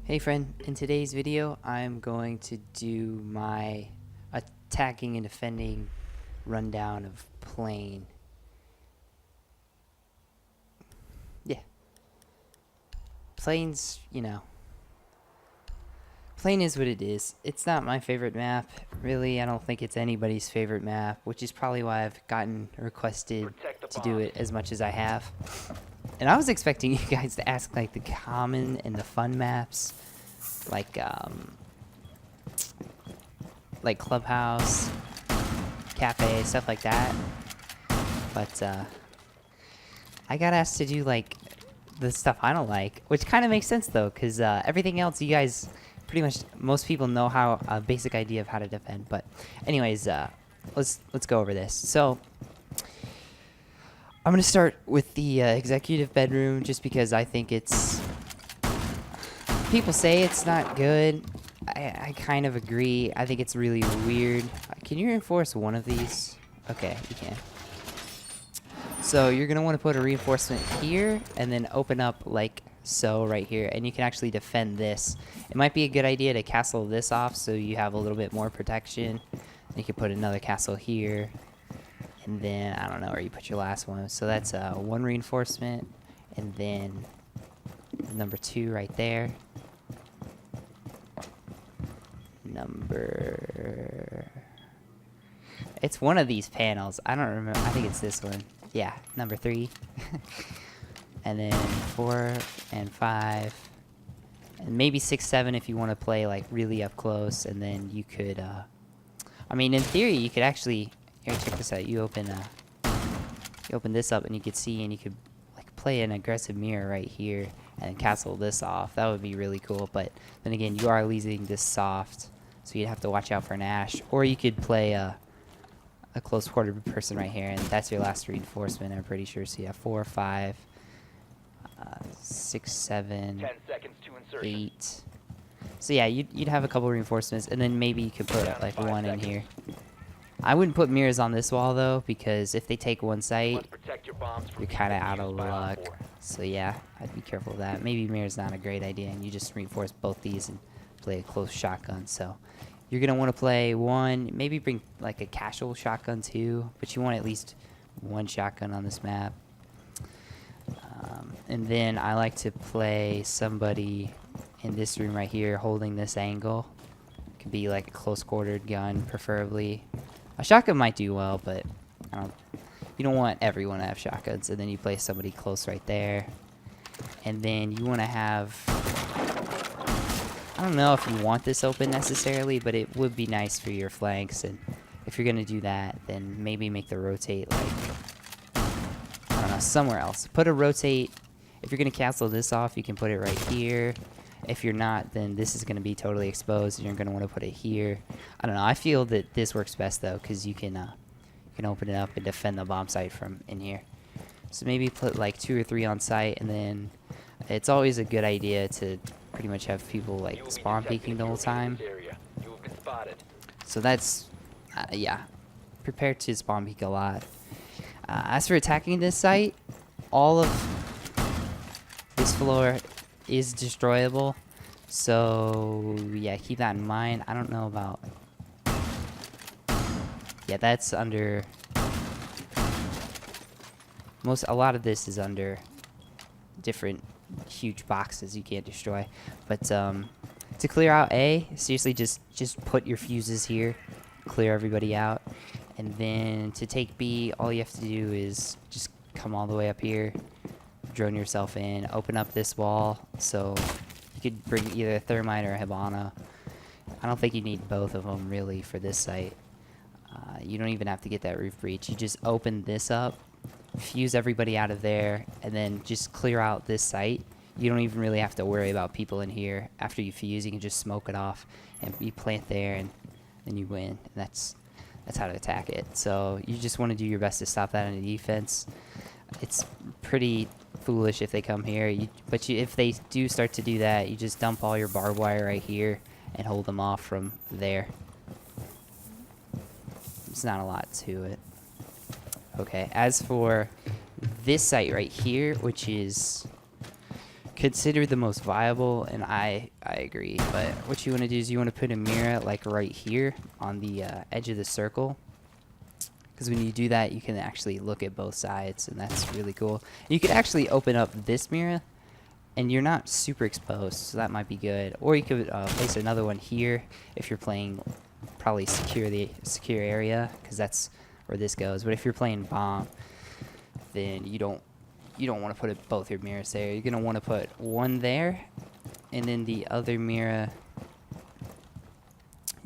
Hey friend, in today's video I'm going to do my attacking and defending rundown of plane. Yeah, plane's, plane is what it is. It's not my favorite map, really. I don't think it's anybody's favorite map, which is probably why I've gotten requested to do it as much as I have. And I was expecting you guys to ask like the common and the fun maps, like Clubhouse, Cafe, stuff like that. But I got asked to do like the stuff I don't like, which kind of makes sense though, because everything else you guys pretty much most people know how a basic idea of how to defend. But anyways, let's go over this. So I'm gonna start with the executive bedroom, just because I think it's. People say it's not good. I kind of agree. I think it's really weird. Can you reinforce one of these? Okay, you can. So you're gonna want to put a reinforcement here, and then open up like so right here, and you can actually defend this. It might be a good idea to castle this off so you have a little bit more protection. You can put another castle here. And then, I don't know where you put your last one. So that's one reinforcement. And then number 2 right there. It's one of these panels. I don't remember. I think it's this one. Yeah, number 3. And then 4 and 5. And maybe 6, 7 if you want to play like really up close. And then you could, I mean, in theory, you could actually. Here, check this out. You open this up, and you could see, and you could like play an aggressive mirror right here, and castle this off. That would be really cool. But then again, you are leaving this soft, so you'd have to watch out for an Ash. Or you could play a close quarter person right here, and that's your last reinforcement. I'm pretty sure. So you have 4, 5, 6, 7, 10 seconds to insertion. 8. So yeah, you'd have a couple reinforcements, and then maybe you could put like 1 in here. I wouldn't put mirrors on this wall though, because if they take one site, you're kind of out of luck. So yeah, I'd be careful of that. Maybe mirror's not a great idea, and you just reinforce both these and play a close shotgun. So you're gonna want to play 1, maybe bring like a casual shotgun too, but you want at least 1 shotgun on this map. And then I like to play somebody in this room right here holding this angle. Could be like a close quartered gun, preferably. A shotgun might do well, but you don't want everyone to have shotguns. And then you place somebody close right there. And then you want to have. I don't know if you want this open necessarily, but it would be nice for your flanks. And if you're going to do that, then maybe make the rotate like. I don't know, somewhere else. Put a rotate. If you're going to castle this off, you can put it right here. If you're not, then this is going to be totally exposed, and you're going to want to put it here. I don't know. I feel that this works best though, because you can open it up and defend the bomb site from in here. So maybe put like 2 or 3 on site, and then it's always a good idea to pretty much have people like spawn peeking the whole time. So that's yeah, prepare to spawn peek a lot. As for attacking this site, all of this floor is destroyable, so yeah, keep that in mind. I don't know about. Yeah, that's under. A lot of this is under different huge boxes you can't destroy. But to clear out A, seriously, just put your fuses here, clear everybody out, and then to take B, all you have to do is just come all the way up here. Drone yourself in, open up this wall, so you could bring either a thermite or a Hibana. I don't think you need both of them really for this site. You don't even have to get that roof breach. You just open this up, fuse everybody out of there, and then just clear out this site. You don't even really have to worry about people in here. After you fuse, you can just smoke it off, and you plant there, and then you win. And that's how to attack it. So you just want to do your best to stop that on the defense. It's pretty foolish if they come here, but if they do start to do that, you just dump all your barbed wire right here and hold them off from there. It's not a lot to it. Okay, as for this site right here, which is considered the most viable, and I agree. But what you want to do is you want to put a mirror like right here on the edge of the circle, because when you do that, you can actually look at both sides, and that's really cool. You could actually open up this mirror, and you're not super exposed, so that might be good. Or you could place another one here if you're playing probably secure area, because that's where this goes. But if you're playing bomb, then you don't want to put both your mirrors there. You're gonna want to put one there, and then the other mirror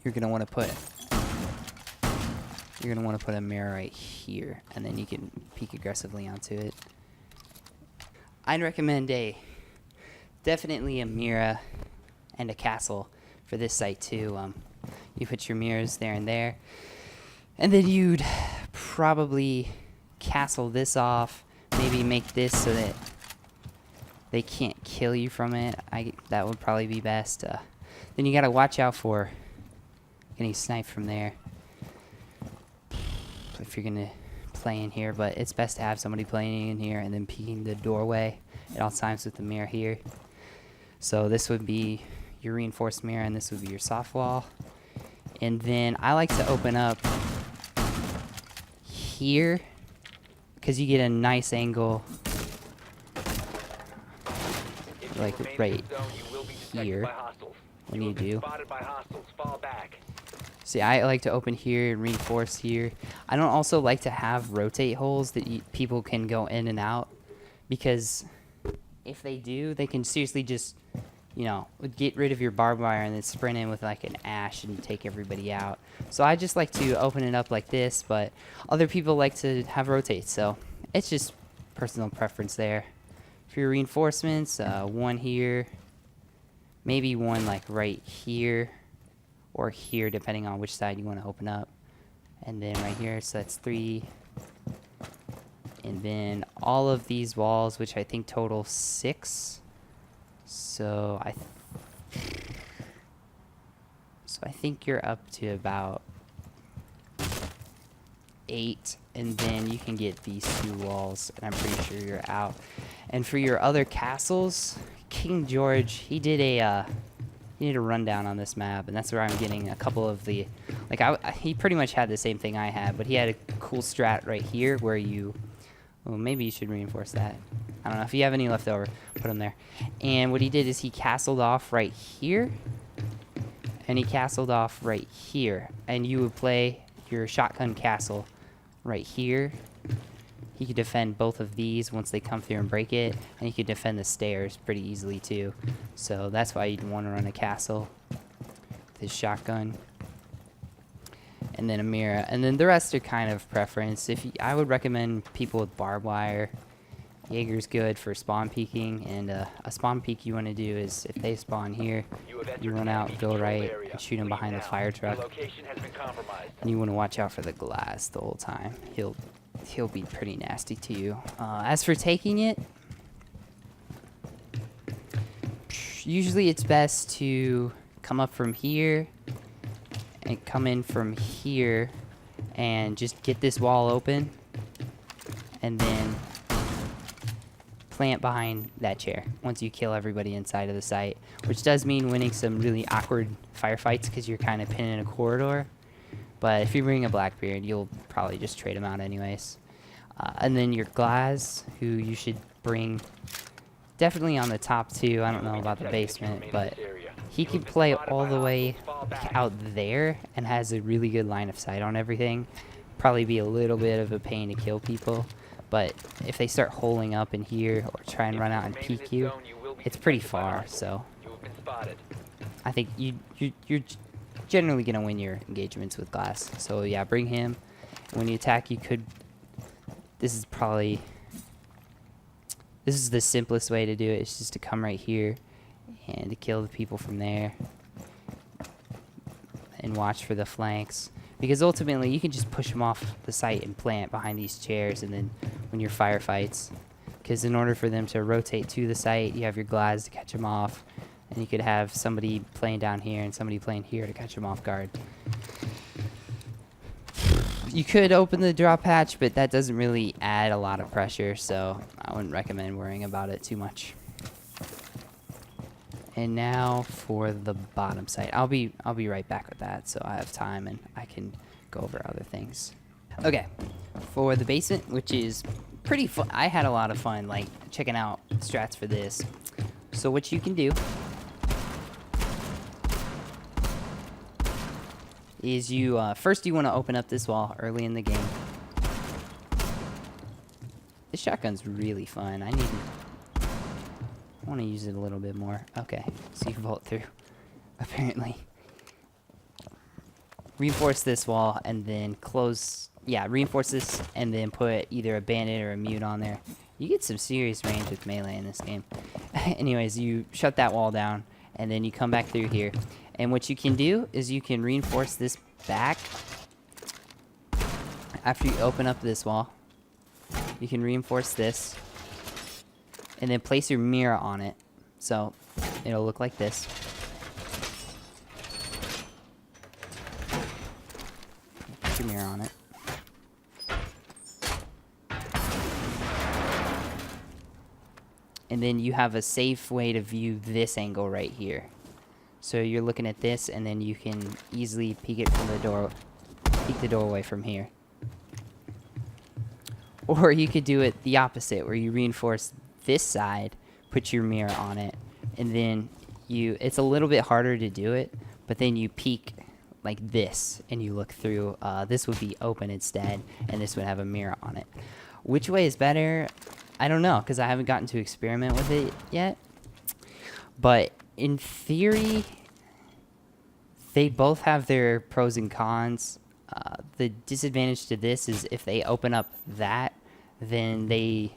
you're gonna want to put a mirror right here, and then you can peek aggressively onto it. I'd recommend definitely a mirror and a castle for this site too. You put your mirrors there, and then you'd probably castle this off. Maybe make this so that they can't kill you from it. That would probably be best. Then you gotta watch out for getting sniped from there if you're gonna play in here. But it's best to have somebody playing in here and then peeking the doorway at all times with the mirror here. So this would be your reinforced mirror, and this would be your soft wall. And then I like to open up here, because you get a nice angle, like right here when you do. See, I like to open here and reinforce here. I don't also like to have rotate holes that people can go in and out, because if they do, they can seriously just, you know, get rid of your barbed wire and then sprint in with like an ash and take everybody out. So I just like to open it up like this, but other people like to have rotates, so it's just personal preference there. For your reinforcements, one here, maybe one like right here or here, depending on which side you want to open up. And then right here, so that's 3. And then all of these walls, which I think total 6. So I think you're up to about 8, and then you can get these 2 walls, and I'm pretty sure you're out. And for your other castles, King George, he did a rundown on this map, and that's where I'm getting a couple of the, like, he pretty much had the same thing I had, but he had a cool strat right here where you, well, maybe you should reinforce that. I don't know, if you have any left over, put them there. And what he did is he castled off right here, and he castled off right here, and you would play your shotgun castle right here. He could defend both of these once they come through and break it, and he could defend the stairs pretty easily too. So that's why you'd want to run a castle with his shotgun, and then a mirror, and then the rest are kind of preference. I would recommend people with barbed wire. Jaeger's good for spawn peeking, and a spawn peek you want to do is if they spawn here, you run out, go right, and shoot him behind the fire truck. And you want to watch out for the glass the whole time. He'll be pretty nasty to you. As for taking it, usually it's best to come up from here and come in from here and just get this wall open, and then plant behind that chair once you kill everybody inside of the site, which does mean winning some really awkward firefights because you're kind of pinned in a corridor. But if you bring a Blackbeard, you'll probably just trade him out anyways. And then your Glass, who you should bring definitely on the top too. I don't know about the basement, but he can play all the way out there and has a really good line of sight on everything. Probably be a little bit of a pain to kill people, but if they start holing up in here or try and run out and peek you, it's pretty far. So I think you're generally gonna win your engagements with Glass. So yeah, bring him. When you attack, you could. This is the simplest way to do it. It's just to come right here and to kill the people from there and watch for the flanks, because ultimately you can just push them off the site and plant behind these chairs, and then when your firefights, because in order for them to rotate to the site, you have your Glads to catch them off, and you could have somebody playing down here and somebody playing here to catch them off guard. You could open the drop hatch, but that doesn't really add a lot of pressure, so I wouldn't recommend worrying about it too much. And now for the bottom side. I'll be right back with that, so I have time and I can go over other things. Okay, for the basement, which is pretty fun. I had a lot of fun like checking out strats for this. So what you can do is you first you want to open up this wall early in the game. This shotgun's really fun. I want to use it a little bit more. Okay, so you vault through, apparently. Reinforce this wall and then close. Yeah, reinforce this and then put either a bandit or a mute on there. You get some serious range with melee in this game. Anyways, you shut that wall down and then you come back through here. And what you can do is you can reinforce this back after you open up this wall. You can reinforce this and then place your mirror on it. So it'll look like this. Put your mirror on it. And then you have a safe way to view this angle right here. So you're looking at this and then you can easily peek it from the door, peek the doorway from here. Or you could do it the opposite, where you reinforce this side, put your mirror on it, and then it's a little bit harder to do it, but then you peek like this, and you look through. This would be open instead, and this would have a mirror on it. Which way is better? I don't know, because I haven't gotten to experiment with it yet. But in theory, they both have their pros and cons. The disadvantage to this is if they open up that, then they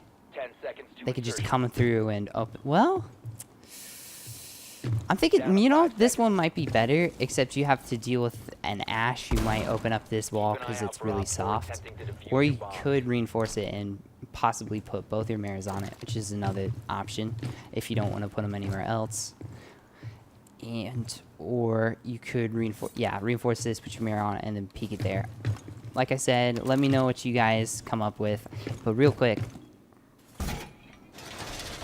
could just come through and open. Well, I'm thinking, you know, this one might be better, except you have to deal with an ash. You might open up this wall because it's really soft. Or you could reinforce it and possibly put both your mirrors on it, which is another option if you don't want to put them anywhere else. Or you could reinforce this, put your mirror on it, and then peek it there. Like I said, let me know what you guys come up with. But real quick,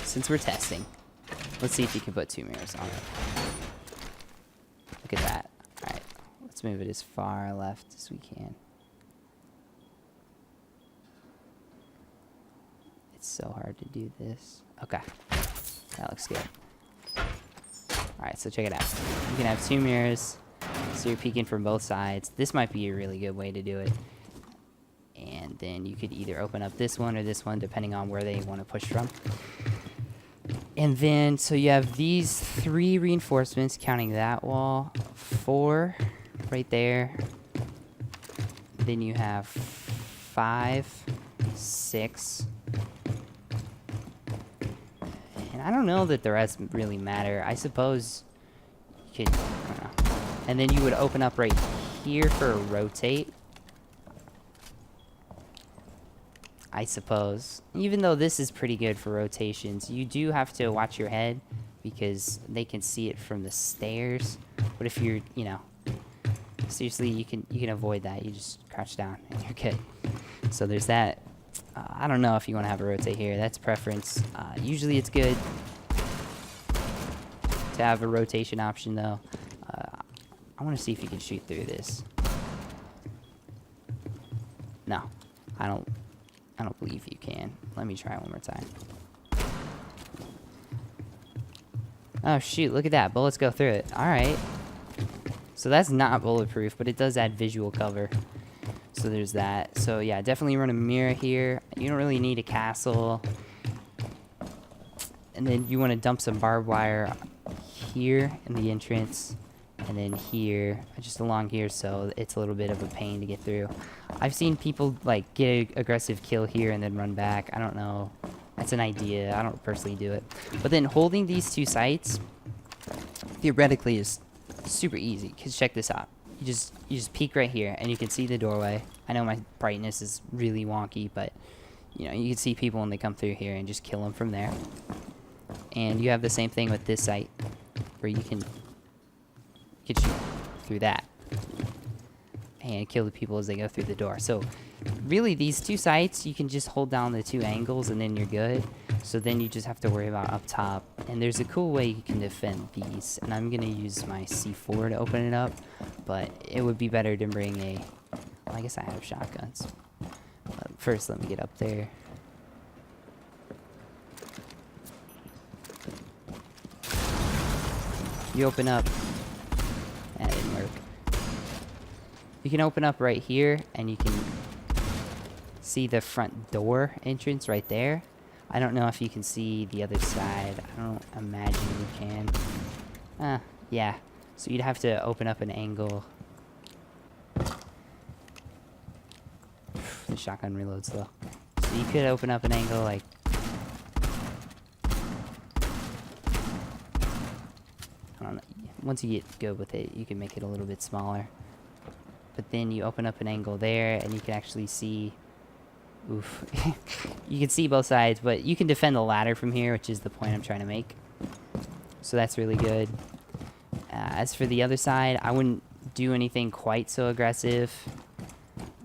since we're testing, let's see if you can put 2 mirrors on it. Look at that. Alright, let's move it as far left as we can. It's so hard to do this. Okay, that looks good. Alright, so check it out. You can have 2 mirrors, so you're peeking from both sides. This might be a really good way to do it. And then you could either open up this one or this one, depending on where they want to push from. And then, so you have these 3 reinforcements, counting that wall. 4 right there. Then you have 5, 6. I don't know that the rest really matter. I suppose you could, I don't know. And then you would open up right here for a rotate. I suppose. Even though this is pretty good for rotations, you do have to watch your head because they can see it from the stairs. But if you're, you know, seriously, you can avoid that. You just crouch down and you're good. So there's that. I don't know if you want to have a rotate here. That's preference. Usually it's good to have a rotation option, though. I want to see if you can shoot through this. No, I don't believe you can. Let me try one more time. Oh, shoot. Look at that. Bullets go through it. All right. So that's not bulletproof, but it does add visual cover. So there's that. So yeah, definitely run a mirror here. You don't really need a castle. And then you want to dump some barbed wire here in the entrance. And then here, just along here, so it's a little bit of a pain to get through. I've seen people like get an aggressive kill here and then run back. I don't know. That's an idea. I don't personally do it. But then holding these 2 sites, theoretically, is super easy. Because check this out. You just peek right here, and you can see the doorway. I know my brightness is really wonky, but you know, you can see people when they come through here and just kill them from there. And you have the same thing with this site, where you can shoot through that and kill the people as they go through the door. So really, these 2 sites, you can just hold down the 2 angles, and then you're good. So then you just have to worry about up top. And there's a cool way you can defend these. And I'm going to use my C4 to open it up. But it would be better to bring a... Well, I guess I have shotguns. But first, let me get up there. You open up. That didn't work. You can open up right here. And you can see the front door entrance right there. I don't know if you can see the other side. I don't imagine you can. Yeah. So you'd have to open up an angle. The shotgun reloads slow. So you could open up an angle like... I don't know. Once you get good with it, you can make it a little bit smaller. But then you open up an angle there, and you can actually see... Oof. You can see both sides, but you can defend the ladder from here, which is the point I'm trying to make. So that's really good. As for the other side, I wouldn't do anything quite so aggressive,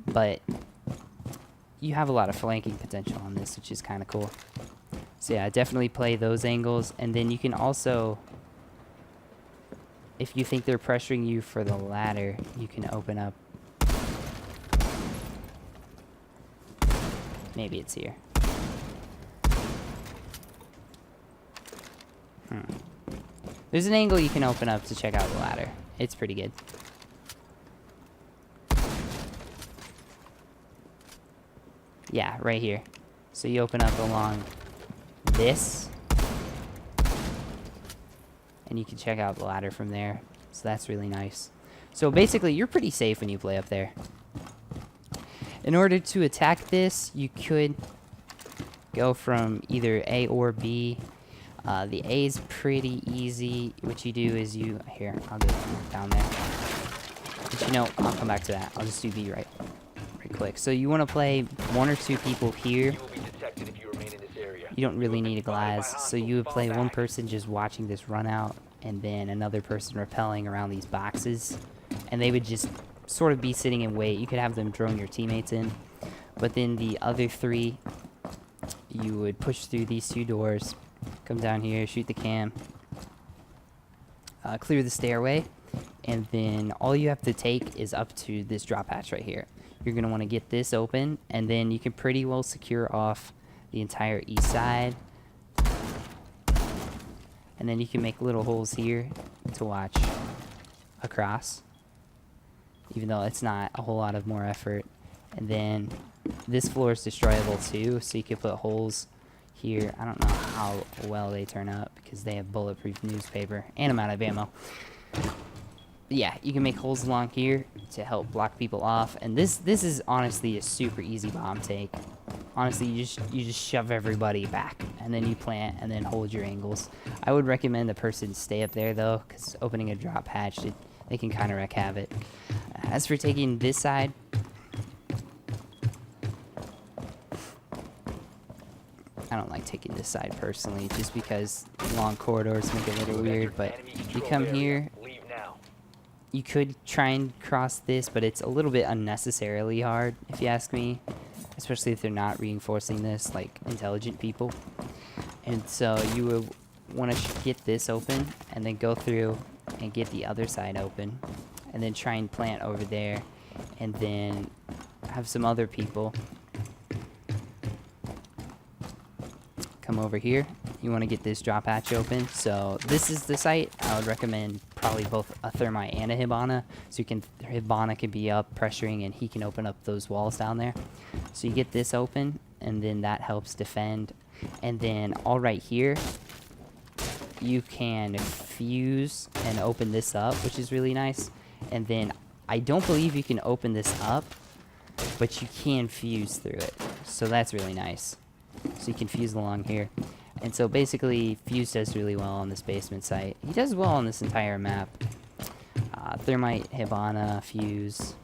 but you have a lot of flanking potential on this, which is kind of cool. So yeah, definitely play those angles, and then you can also, if you think they're pressuring you for the ladder, you can open up. Maybe it's here. There's an angle you can open up to check out the ladder. It's pretty good. Yeah, right here. So you open up along this. And you can check out the ladder from there. So that's really nice. So basically, you're pretty safe when you play up there. In order to attack this, you could go from either A or B. The A is pretty easy. What you do is you... Here, I'll go down there. But you know, I'll come back to that. I'll just do B right quick. So you want to play 1 or 2 people here. You don't really need a glass. So you would play 1 person just watching this run out, and then another person rappelling around these boxes. And they would just sort of be sitting in wait. You could have them drone your teammates in. But then the other 3, you would push through these 2 doors, come down here, shoot the cam, clear the stairway, and then all you have to take is up to this drop hatch right here. You're going to want to get this open, and then you can pretty well secure off the entire east side. And then you can make little holes here to watch across, even though it's not a whole lot of more effort. And then this floor is destroyable too, so you can put holes here. I don't know how well they turn up because they have bulletproof newspaper, and I'm out of ammo. Yeah, you can make holes along here to help block people off. And this is honestly a super easy bomb take. Honestly, you just shove everybody back, and then you plant, and then hold your angles. I would recommend the person stay up there though, because opening a drop hatch, they can kind of wreak havoc. As for taking this side, I don't like taking this side personally, just because long corridors make it a little weird. But you come here, you could try and cross this, but it's a little bit unnecessarily hard, if you ask me. Especially if they're not reinforcing this like intelligent people. And so you would want to get this open, and then go through and get the other side open, and then try and plant over there, and then have some other people come over here. You want to get this drop hatch open. So this is the site. I would recommend probably both a thermite and a Hibana, so Hibana can be up pressuring, and he can open up those walls down there. So you get this open, and then that helps defend. And then all right here, you can fuse and open this up, which is really nice. And then I don't believe you can open this up, but you can fuse through it. So that's really nice. So you can fuse along here. And so basically, Fuse does really well on this basement site. He does well on this entire map. Thermite, Hibana, Fuse,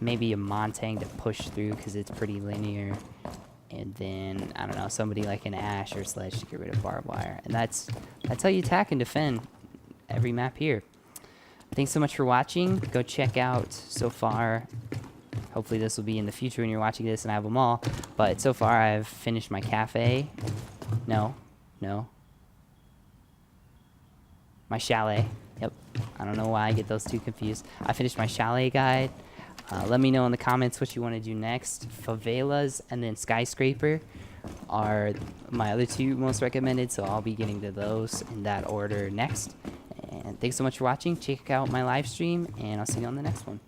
maybe a Montang to push through because it's pretty linear. And then, I don't know, somebody like an Ash or Sledge to get rid of barbed wire. And that's how you attack and defend every map here. Thanks so much for watching. Go check out so far. Hopefully this will be in the future when you're watching this and I have them all. But so far I've finished my cafe. No. No. My chalet. Yep. I don't know why I get those two confused. I finished my chalet guide. Let me know in the comments what you want to do next. Favelas and then skyscraper are my other two most recommended, so I'll be getting to those in that order next. And thanks so much for watching. Check out my live stream, and I'll see you on the next one.